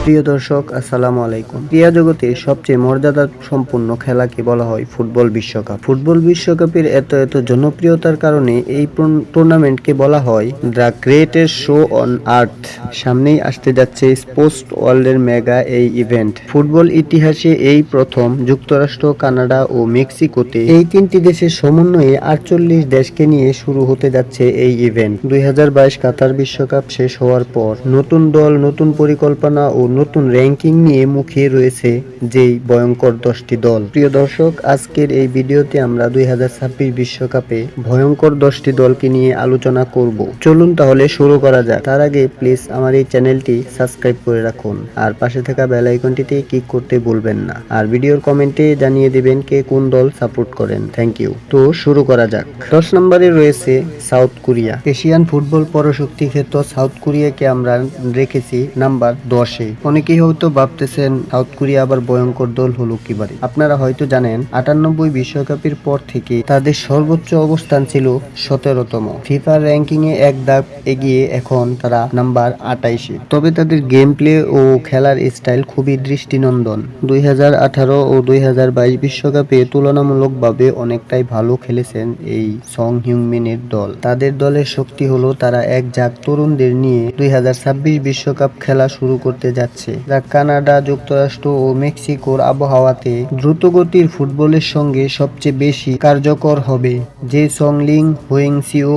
প্রিয় দর্শক, আসসালামু আলাইকুম। ক্রীড়া জগতে সবচেয়ে মর্যাদা সম্পন্ন খেলাকে বলা হয় ফুটবল বিশ্বকাপ। ফুটবল বিশ্বকাপের এত জনপ্রিয়তার কারণে এই টুর্নামেন্টকে বলা হয় the greatest show on earth. সামনেই আসতে যাচ্ছে স্পোর্টস ওয়ার্ল্ডের মেগা এই ইভেন্ট। ফুটবল ইতিহাসে এই প্রথম যুক্তরাষ্ট্র, কানাডা ও মেক্সিকোতে এই তিনটি দেশের সমন্বয়ে 48 দেশকে নিয়ে শুরু হতে যাচ্ছে এই ইভেন্ট। 2022 কাতার বিশ্বকাপ শেষ হওয়ার পর নতুন দল, নতুন পরিকল্পনা ও নতুন র্যাঙ্কিং নিয়ে মুখিয়ে রয়েছে যেই ভয়ঙ্কর 10টি দল। প্রিয় দর্শক, আজকের এই ভিডিওতে আমরা 2026 বিশ্বকাপে ভয়ঙ্কর 10টি দলকে নিয়ে আলোচনা করব। চলুন তাহলে শুরু করা যাক। তার আগে প্লিজ আমার এই চ্যানেলটি সাবস্ক্রাইব করে রাখুন আর পাশে থাকা বেল আইকনটিতে ক্লিক করতে ভুলবেন না। আর ভিডিওর কমেন্টে জানিয়ে দিবেন কে কোন দল সাপোর্ট করেন। Thank you. তো শুরু করা যাক। 10 নম্বরে রয়েছে সাউথ কোরিয়া। এশিয়ান ফুটবল পরাশক্তি ক্ষেত্র সাউথ কোরিয়াকে আমরা রেখেছি নাম্বার 10-এ। অনেকেই হয়তো ভাবতেছেন সাউথ কোরিয়া আবার ভয়ঙ্কর দল হলো কিভাবে। আপনারা হয়তো জানেন 98 বিশ্বকাপের পর থেকে তাদের সর্বোচ্চ অবস্থান ছিল 17তম। ফিফা র্যাঙ্কিং এ এক ধাপ এগিয়ে এখন তারা নাম্বার 28-এ। তবে তাদের গেম প্লে ও খেলার স্টাইল খুবই দৃষ্টিনন্দন। 2018 ও 2022 বিশ্বকাপে তুলনামূলকভাবে অনেকটাই ভালো খেলেছেন এই সং হিউংমিনের দল। তাদের দলের শক্তি হলো তারা এক ঝাঁক তরুণদের নিয়ে 2026 বিশ্বকাপ খেলা শুরু করতে যাচ্ছে, যা কানাডা, যুক্তরাষ্ট্র ও মেক্সিকোর আবহাওয়াতে দ্রুতগতির ফুটবলের সঙ্গে সবচেয়ে বেশি কার্যকর হবে। যে সং লিং, হোয়েংসিও,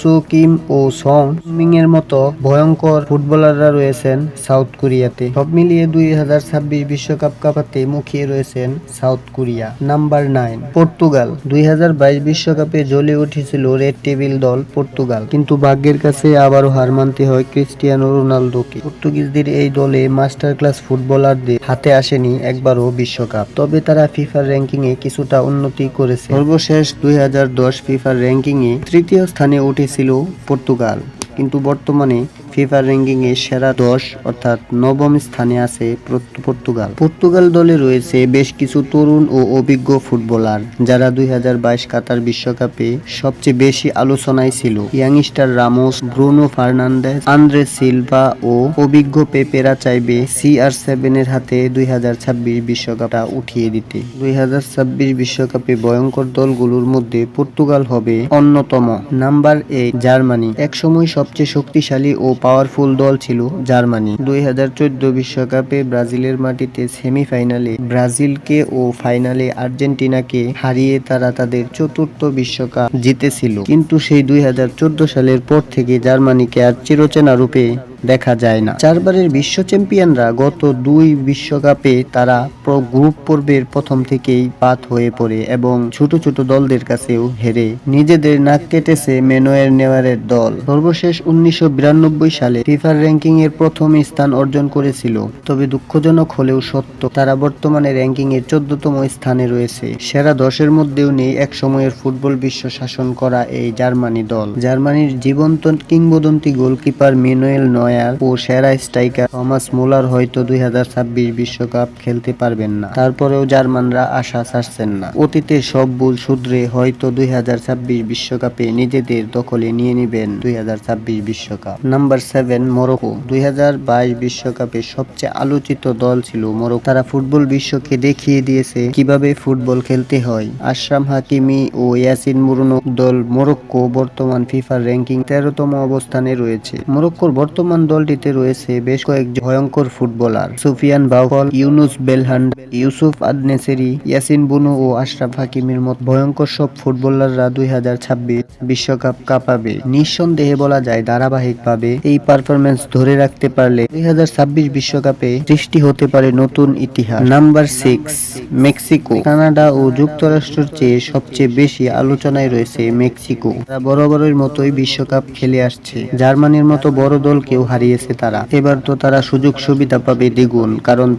সো কিম ও সং মিং এর মতো ভয়ঙ্কর ফুটবলাররা রয়েছেন সাউথ কোরিয়াতে। সব মিলিয়ে 2026 বিশ্বকাপ কাপাতে মুখিয়ে রয়েছেন সাউথ কোরিয়া। Number 9 Portugal. 2022 বিশ্বকাপে জ্বলে উঠেছিল রেড টেবিল দল পর্তুগাল, কিন্তু ভাগ্যের কাছে আবারও হার মানতে হয় ক্রিস্টিয়ানো রোনালদোকে। পর্তুগিজদের এই দলে মাস্টার ক্লাস ফুটবলারদের হাতে আসেনি একবারও বিশ্বকাপ, তবে তারা ফিফার র্যাঙ্কিং এ কিছুটা উন্নতি করেছে। সর্বশেষ 2010 ফিফার র্যাঙ্কিং এ তৃতীয় স্থানে উঠেছিল পর্তুগাল, কিন্তু বর্তমানে ফিফা র্যাঙ্কিং এ সেরা 10 অর্থাৎ 9ম স্থানে আছে পর্তুগাল। পর্তুগাল দলে রয়েছে বেশ কিছু তরুণ ও অভিজ্ঞ ফুটবলার, যারা 2022 কাতার বিশ্বকাপে সবচেয়ে বেশি আলোচনায় ছিল। Youngster Ramos, Bruno Fernandes, Andre Silva ও অভিজ্ঞ পেপেরা চাইবে CR7 এর হাতে 2026 বিশ্বকাপটা উঠিয়ে দিতে। 2026 বিশ্বকাপে ভয়ঙ্কর দলগুলোর মধ্যে পর্তুগাল হবে অন্যতম। Number 8 Germany. একসময় সবচেয়ে শক্তিশালী ও পাওয়ারফুল দল ছিল জার্মানি। 2014 বিশ্বকাপে ব্রাজিলের মাটিতে সেমিফাইনালে ব্রাজিলকে ও ফাইনালে আর্জেন্টিনাকে হারিয়ে তারা তাদের চতুর্থ বিশ্বকাপ জিতেছিল, কিন্তু সেই 2014 সালের পর থেকে জার্মানিকে আর চিরচেনা রূপে দেখা যায় না। 4 বারের বিশ্ব চ্যাম্পিয়নরা গত 2 বিশ্বকাপে তারা গ্রুপ পর্বের প্রথম থেকেই বাদ হয়ে পড়ে এবং ছোট ছোট দলদের কাছেও হেরে নিজেদের নাক কেটেছে ম্যানুয়েল নেওয়ারের দল। সর্বশেষ 1992 সালে ফিফার র্যাঙ্কিং এর প্রথম স্থান অর্জন করেছিল, তবে দুঃখজনক হলেও সত্য তারা বর্তমানে র্যাঙ্কিং এর 14তম স্থানে রয়েছে। সেরা 10-এর মধ্যেও নেই এক সময়ের ফুটবল বিশ্ব শাসন করা এই জার্মানি দল। জার্মানির জীবন্ত কিংবদন্তি গোলকিপার ম্যানুয়েল নয়ার ও সেরা স্ট্রাইকার থমাস মুলার হয়তো 2026 বিশ্বকাপ খেলতে পারবেন না। তারপরেও জার্মানরা আশা ছাড়ছেন না। অতীতে সব ভুল শুধরে হয়তো 2026 বিশ্বকাপে নিজেদের দখলে নিয়ে নেবেন 2026 বিশ্বকাপ। Number 7 Morocco. 2022 বিশ্বকাপে সবচেয়ে আলোচিত দল ছিল মরক্কো। তারা ফুটবল বিশ্বকে দেখিয়ে দিয়েছে কিভাবে ফুটবল খেলতে হয়। আশরাফ হাকিমি ও ইয়াসিন বুনো দল মরক্কো বর্তমান ফিফার র্যাঙ্কিং 13তম অবস্থানে রয়েছে। মরক্কোর বর্তমান দলটিতে রয়েছে বেশ কয়েকজন ভয়ঙ্কর ফুটবলার: সুফিয়ান বাউফল, ইউনুস বেলহান্ড, ইউসুফ আদ-নেসেরি, ইয়াসিন বুনো ও আশরাফ হাকিমির মতো ভয়ঙ্কর সব ফুটবলাররা 2026 বিশ্বকাপ কাঁপাবে। নিঃসন্দেহে বলা যায় ধারাবাহিকভাবে এই পারফরম্যান্স ধরে রাখতে পারলে 2026 বিশ্বকাপে সৃষ্টি হতে পারে নতুন ইতিহাস। Number 6 Mexico. কানাডা ও যুক্তরাষ্ট্রের চেয়ে সবচেয়ে বেশি আলোচনায় রয়েছে মেক্সিকো। তারা বরাবরের মতোই বিশ্বকাপ খেলে আসছে। জার্মানির মতো বড় দলকেও হারিয়েছে তারা। এবার তো তারা সুযোগ সুবিধা পাবে দ্বিগুণ, কারণ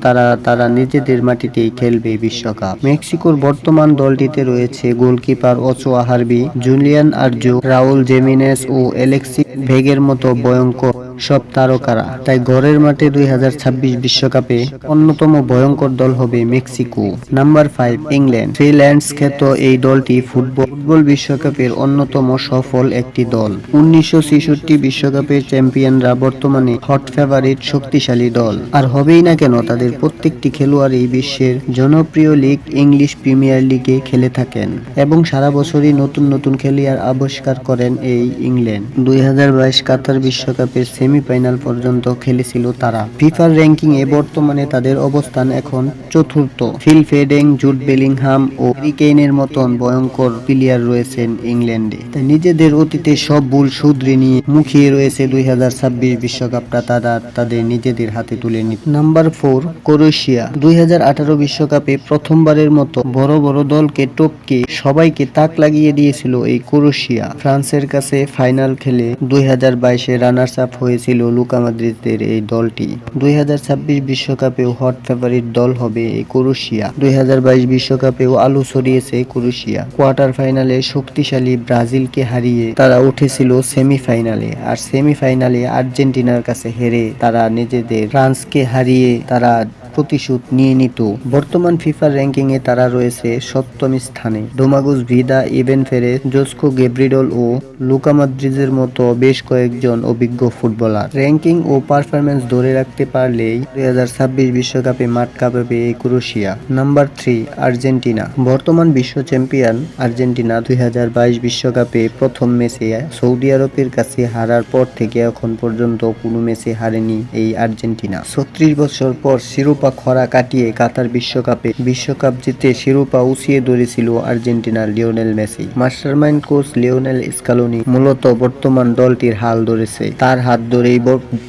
তারা নিজেদের মাটিতেই খেলবে বিশ্বকাপ। মেক্সিকোর বর্তমান দলটিতে রয়েছে গোলকিপার ওচোয়া হার্বি, জুলিয়ান আরজো, রাউল জেমিনেস ও অ্যালেক্সিস ভেগের মতো ভয়ঙ্কর সব তারকারা। তাই ঘরের মাঠে 2026 বিশ্বকাপে অন্যতম ভয়ঙ্কর দল হবে Mexico. Number 5, England. Three lands খ্যাত এই দলটি ফুটবল বিশ্বকাপের অন্যতম সফল একটি দল। 1966 বিশ্বকাপের চ্যাম্পিয়নরা বর্তমানে হট ফেভারিট শক্তিশালী দল। আর হবেই না কেন, তাদের প্রত্যেকটি খেলোয়াড় এই বিশ্বের জনপ্রিয় লিগ ইংলিশ প্রিমিয়ার লিগে খেলে থাকেন এবং সারা বছরই নতুন নতুন খেলোয়াড় আবিষ্কার করেন এই ইংল্যান্ড। 2022 কাতার বিশ্বকাপের সেমিফাইনাল পর্যন্ত খেলেছিল তারা। ফিফার র্যাঙ্কিং এ বর্তমানে তাদের অবস্থান এখন চতুর্থ। ফিল ফোডেন, জুড বেলিংহাম ও হ্যারি কেইনের মতন ভয়ঙ্কর প্লেয়ার রয়েছেন ইংল্যান্ডে। তাই নিজেদের অতীতে সব ভুল শুধরে নিয়ে মুখিয়ে রয়েছে 2026 বিশ্বকাপটা তারা তাদের নিজেদের হাতে তুলে নিতে। Number 4, Croatia. 2018 বিশ্বকাপে প্রথমবারের মতো বড় বড় দলকে টপকে সবাইকে তাক লাগিয়ে দিয়েছিল এই ক্রোয়েশিয়া। ফ্রান্সের কাছে ফাইনাল খেলে 2022-এ রানার্স আপ হয়েছিল লুকা মদ্রিচের এই দলটি। 2026 বিশ্বকাপেও হট ফেভারিট দল হবে এই ক্রোয়েশিয়া। 2022 বিশ্বকাপেও আলো ছড়িয়েছে ক্রোয়েশিয়া। কোয়ার্টার ফাইনালে শক্তিশালী ব্রাজিলকে হারিয়ে তারা উঠেছিল সেমিফাইনালে, আর সেমিফাইনালে আর্জেন্টিনার কাছে হেরে তারা নিজেদের ফ্রান্সকে হারিয়ে তারা প্রতিশোধ নিয়ে নিত। বর্তমান ফিফার র্যাঙ্কিং এ তারা রয়েছে 7ম স্থানে। ডোমাগোস ভিদা, ইভেন ফেরেস, জোস্কো গেব্রিডল ও লুকা মদ্রিচের মতো বেশ কয়েকজন অভিজ্ঞ ফুটবলার। র্যাঙ্কিং ও পারফরম্যান্স ধরে রাখতে পারলেই 2026 বিশ্বকাপে মাঠ কাঁপাবে এই ক্রোয়েশিয়া। Number 3, Argentina. বর্তমান বিশ্ব চ্যাম্পিয়ন আর্জেন্টিনা 2022 বিশ্বকাপে প্রথম ম্যাচে সৌদি আরবের কাছে হারার পর থেকে এখন পর্যন্ত কোনো ম্যাচে হারেনি এই আর্জেন্টিনা। 36 বছর পর শিরোপা খরা কাটিয়ে কাতার বিশ্বকাপে বিশ্বকাপ জিতে শিরোপা উঁচিয়ে ধরেছিল আর্জেন্টিনার Lionel Messi. Mastermind coach Lionel Scaloni মূলত বর্তমান দলটির হাল ধরেছে। তার হাত ধরেই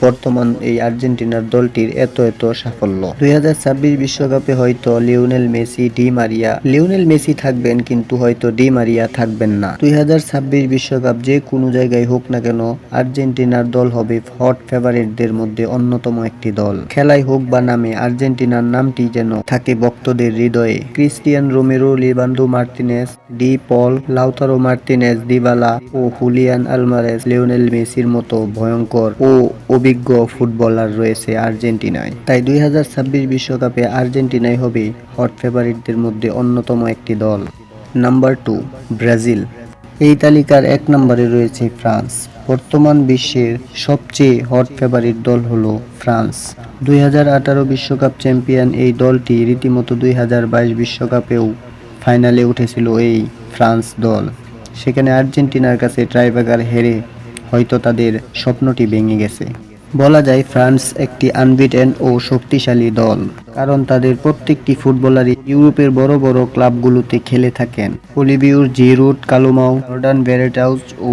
বর্তমান এই আর্জেন্টিনার দলটির এত সাফল্য। 2026 বিশ্বকাপে হয়তো লিওনেল মেসি থাকবেন, কিন্তু হয়তো ডি মারিয়া থাকবেন না। 2026 বিশ্বকাপ যে কোনো জায়গায় হোক না কেন, আর্জেন্টিনার দল হবে হট ফেভারিটদের মধ্যে অন্যতম একটি দল। খেলায় হোক বা নামে আর্জেন্টিনার নামটি যেন থাকে ভক্তদের হৃদয়ে। ক্রিস্টিয়ান রোমেরো, লিভান্ডো মার্টিনেজ, ডি পল, লাউতারো মার্টিনেজ, দিবালা ও হুলিয়ান আলভারেজ, লিওনেল মেসির মতো ভয়ঙ্কর ও অভিজ্ঞ ফুটবলার রয়েছে আর্জেন্টিনায়। তাই 2026 বিশ্বকাপে আর্জেন্টিনাই হবে হট ফেভারিটদের মধ্যে অন্যতম একটি দল। Number 2, Brazil. এই তালিকার 1 নম্বরে রয়েছে ফ্রান্স। বর্তমান বিশ্বের সবচেয়ে হট ফেভারিট দল হলো ফ্রান্স। 2018 বিশ্বকাপ চ্যাম্পিয়ন এই দলটি রীতিমতো 2022 বিশ্বকাপেও ফাইনালে উঠেছিল এই ফ্রান্স দল। সেখানে আর্জেন্টিনার কাছে ট্রাইব্রেকার হেরে হয়তো তাদের স্বপ্নটি ভেঙে গেছে। বলা যায় ফ্রান্স একটি আনবিটেন ও শক্তিশালী দল, কারণ তাদের প্রত্যেকটি ফুটবলারই ইউরোপের বড় বড় ক্লাবগুলোতে খেলে থাকেন। অলিভিয়ের জিরুড, কালুমাউ, জর্ডান ভেরেটাউজ ও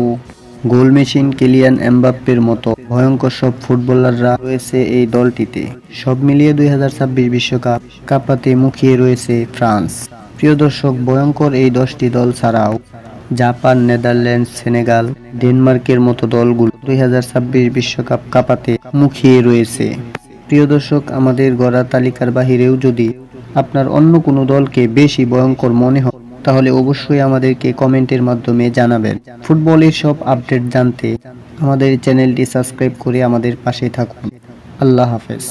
গোল মেশিন কিলিয়ান এমবাপ্পের মতো ভয়ঙ্কর সব ফুটবলাররা রয়েছে এই দলটিতে। সব মিলিয়ে 2026 বিশ্বকাপ কাঁপাতে মুখিয়ে রয়েছে ফ্রান্স। প্রিয় দর্শক, ভয়ঙ্কর এই 10টি দল ছাড়াও জাপান, নেদারল্যান্ডস, সেনেগাল, ডেনমার্কের মতো দলগুলো 2026 বিশ্বকাপ কাঁপাতে মুখিয়ে রয়েছে। প্রিয় দর্শক, আমাদের গড়া তালিকার বাহিরেও যদি আপনার অন্য কোনো দলকে বেশি ভয়ঙ্কর মনে হয়, তাহলে অবশ্যই আমাদেরকে কমেন্টের মাধ্যমে জানাবেন। ফুটবলের সব আপডেট জানতে আমাদের চ্যানেলটি সাবস্ক্রাইব করে আমাদের পাশে থাকুন। আল্লাহ হাফেজ।